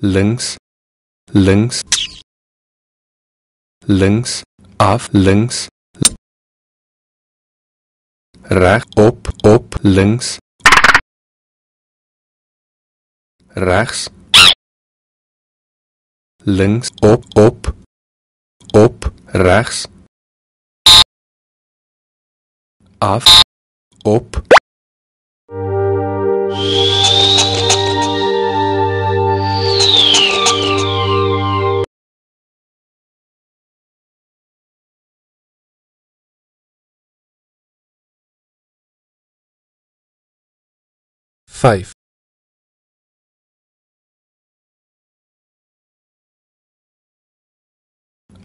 links, links, links, af, links, reg, op, links, regs, links, op, regs, af, op. Vijf.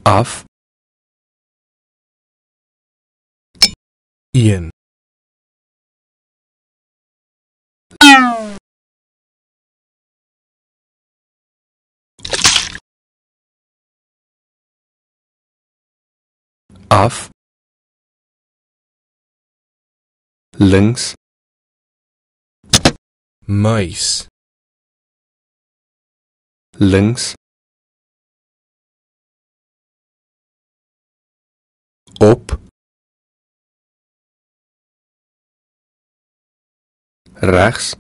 Af, 1. af, links, Muis. links, op, regs,